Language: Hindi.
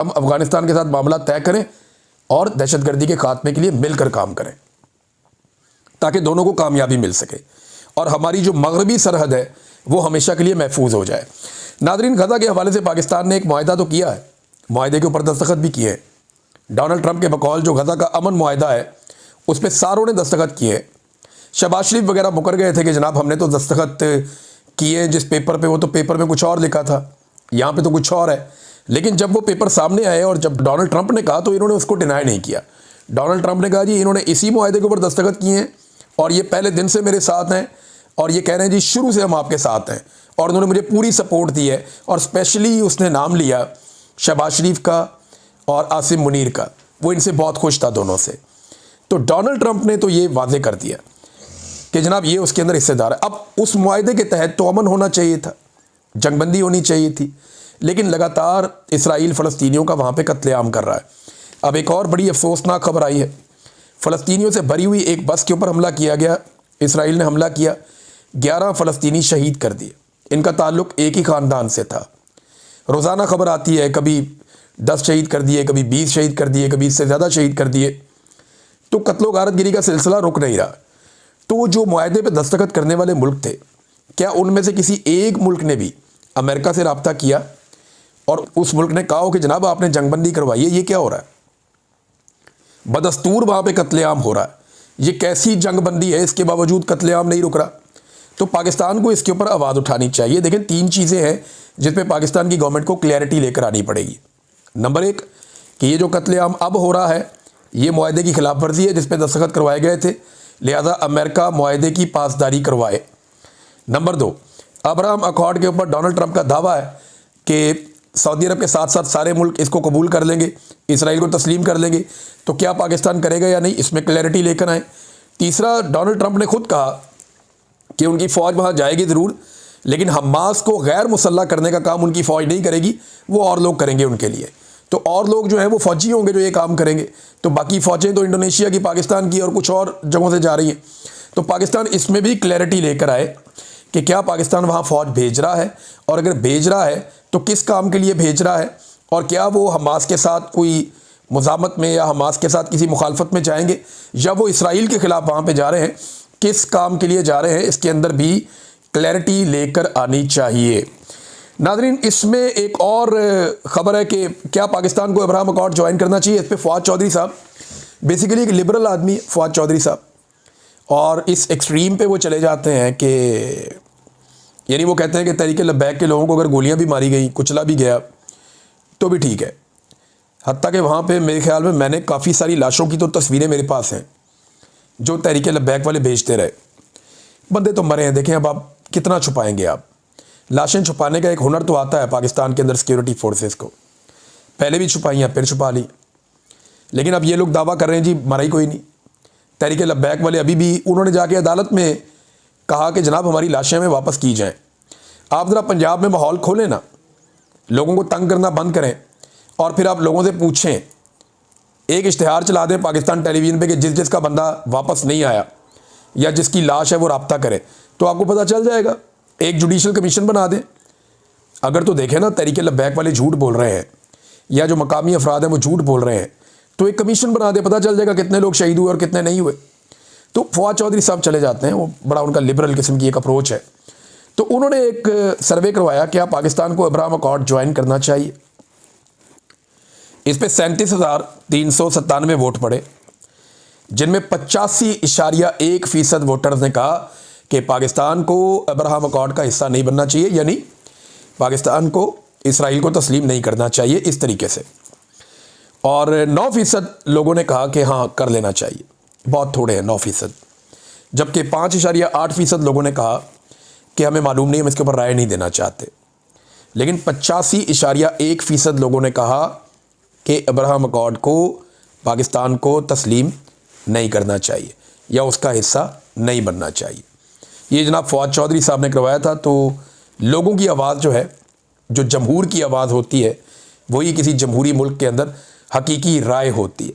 हम अफगानिस्तान के साथ मामला तय करें और दहशतगर्दी के खात्मे के लिए मिलकर काम करें ताकि दोनों को कामयाबी मिल सके और हमारी जो मगरबी सरहद है वो हमेशा के लिए महफूज हो जाए। नादरीन, गज़ा के हवाले से पाकिस्तान ने एक मुआहदा तो किया है, मुआहदे के ऊपर दस्तखत भी किए हैं। डोनाल्ड ट्रंप के बकौल जो गज़ा का अमन मुआहदा है उस पर सारों ने दस्तखत किए हैं। शहबाज शरीफ वगैरह मुकर गए थे कि जनाब हमने तो दस्तखत किए जिस पेपर पे, वो तो पेपर में कुछ और लिखा था, यहाँ पे तो कुछ और है। लेकिन जब वो पेपर सामने आए और जब डोनाल्ड ट्रंप ने कहा तो इन्होंने उसको डिनाई नहीं किया। डोनाल्ड ट्रंप ने कहा जी इन्होंने इसी मुआहदे के ऊपर दस्तखत किए हैं और ये पहले दिन से मेरे साथ हैं और ये कह रहे हैं जी शुरू से हम आपके साथ हैं और उन्होंने मुझे पूरी सपोर्ट दी है। और स्पेशली उसने नाम लिया शहबाज शरीफ का और आसिम मुनीर का, वो इनसे बहुत खुश था दोनों से। तो डोनाल्ड ट्रंप ने तो ये वादे कर दिया कि जनाब ये उसके अंदर हिस्सेदार है। अब उस मुआहदे के तहत तो अमन होना चाहिए था, जंगबंदी होनी चाहिए थी, लेकिन लगातार इसराइल फ़लस्तीनियों का वहाँ पे कत्लेआम कर रहा है। अब एक और बड़ी अफसोसनाक खबर आई है, फ़लस्तीनियों से भरी हुई एक बस के ऊपर हमला किया गया, इसराइल ने हमला किया, 11 फ़लस्तीनी शहीद कर दिए। इनका ताल्लुक़ एक ही ख़ानदान से था। रोज़ाना खबर आती है, कभी 10 शहीद कर दिए, कभी 20 शहीद कर दिए, कभी इससे ज़्यादा शहीद कर दिए। तो कत्लो गारतगिरी का सिलसिला रुक नहीं रहा। तो जो मुआहदे पे दस्तखत करने वाले मुल्क थे, क्या उनमें से किसी एक मुल्क ने भी अमेरिका से रब्ता किया और उस मुल्क ने कहा हो कि जनाब आपने जंगबंदी करवाई है, ये क्या हो रहा है? बदस्तूर वहाँ पे कत्लेआम हो रहा है, ये कैसी जंगबंदी है, इसके बावजूद कत्लेआम नहीं रुक रहा। तो पाकिस्तान को इसके ऊपर आवाज़ उठानी चाहिए। देखें, 3 चीज़ें हैं जिस पे पाकिस्तान की गवर्नमेंट को क्लैरिटी लेकर आनी पड़ेगी। नंबर 1 कि ये जो कत्लेआम अब हो रहा है ये मुआहदे की खिलाफ वर्जी है जिस पे दस्तखत करवाए गए थे, लिहाजा अमेरिका मुआहदे की पासदारी करवाए। नंबर 2, अब्राहम अकॉर्ड के ऊपर डोनाल्ड ट्रंप का दावा है कि सऊदी अरब के साथ साथ सारे मुल्क इसको कबूल कर लेंगे, इसराइल को तस्लीम कर लेंगे। तो क्या पाकिस्तान करेगा या नहीं, इसमें क्लैरिटी लेकर आए। तीसरा, डोनाल्ड ट्रंप ने खुद कहा कि उनकी फ़ौज वहाँ जाएगी ज़रूर, लेकिन हमास को गैर मुसल्लह करने का काम उनकी फ़ौज नहीं करेगी, वो और लोग करेंगे उनके लिए। तो और लोग जो है वो फ़ौजी होंगे जो ये काम करेंगे। तो बाकी फ़ौजें तो इंडोनेशिया की, पाकिस्तान की और कुछ और जगहों से जा रही हैं। तो पाकिस्तान इसमें भी क्लैरिटी लेकर आए कि क्या पाकिस्तान वहाँ फ़ौज भेज रहा है, और अगर भेज रहा है तो किस काम के लिए भेज रहा है, और क्या वो हमास के साथ कोई मुज़ामत में या हमास के साथ किसी मुखालफत में जाएंगे, या वो इसराइल के ख़िलाफ़ वहाँ पे जा रहे हैं, किस काम के लिए जा रहे हैं, इसके अंदर भी क्लैरिटी लेकर आनी चाहिए। नाज़रीन, इसमें एक और ख़बर है कि क्या पाकिस्तान को अब्राहम अकॉर्ड ज्वाइन करना चाहिए। इस पर फ़वाद चौधरी साहब बेसिकली एक लिबरल आदमी है, फ़वाद चौधरी साहब, और इस एक्सट्रीम पे वो चले जाते हैं कि यानी वो कहते हैं कि तहरीक लब्बैक के लोगों को अगर गोलियां भी मारी गई, कुचला भी गया तो भी ठीक है। हत्ता कि वहाँ पे मेरे ख्याल में मैंने काफ़ी सारी लाशों की तो तस्वीरें मेरे पास हैं जो तहरीक लब्बैक वाले भेजते रहे। बंदे तो मरे हैं, देखें अब आप कितना छुपाएंगे। आप लाशें छुपाने का एक हुनर तो आता है पाकिस्तान के अंदर सिक्योरिटी फोर्सेस को, पहले भी छुपाई हैं फिर छुपा ली, लेकिन अब ये लोग दावा कर रहे हैं जी मरा ही कोई नहीं। तहरीक लब्बैक वाले अभी भी उन्होंने जाके अदालत में कहा कि जनाब हमारी लाशें हमें वापस की जाएं। आप ज़रा पंजाब में माहौल खोलें ना, लोगों को तंग करना बंद करें और फिर आप लोगों से पूछें, एक इश्तिहार चला दें पाकिस्तान टेलीविज़न पे कि जिसका बंदा वापस नहीं आया या जिसकी लाश है वो रब्ता करे, तो आपको पता चल जाएगा। एक जुडिशल कमीशन बना दें। अगर तो देखें ना तहरीक लब्बैक वाले झूठ बोल रहे हैं या जो मकामी अफराद हैं वो झूठ बोल रहे हैं, तो एक कमीशन बना दे, पता चल जाएगा कितने लोग शहीद हुए और कितने नहीं हुए। तो फ़वाद चौधरी साहब चले जाते हैं, वो बड़ा उनका लिबरल किस्म की एक अप्रोच है। तो उन्होंने एक सर्वे करवाया कि आप पाकिस्तान को अब्राहम अकॉर्ड ज्वाइन करना चाहिए। इस पर 37,397 वोट पड़े, जिनमें 85.1% वोटर्स ने कहा कि पाकिस्तान को अब्राहम अकॉर्ड का हिस्सा नहीं बनना चाहिए, यानी पाकिस्तान को इसराइल को तस्लीम नहीं करना चाहिए इस तरीके से। और 9% लोगों ने कहा कि हाँ कर लेना चाहिए, बहुत थोड़े हैं 9%। जबकि 5.8% लोगों ने कहा कि हमें मालूम नहीं, हम इसके ऊपर राय नहीं देना चाहते। लेकिन 85.1% लोगों ने कहा कि अब्राहम अकॉर्ड को पाकिस्तान को तस्लीम नहीं करना चाहिए या उसका हिस्सा नहीं बनना चाहिए। ये जनाब फ़वाद चौधरी साहब ने करवाया था। तो लोगों की आवाज़ जो है, जो जमहूर की आवाज़ होती है, वही किसी जमहूरी मुल्क के अंदर हकीकी राय होती है।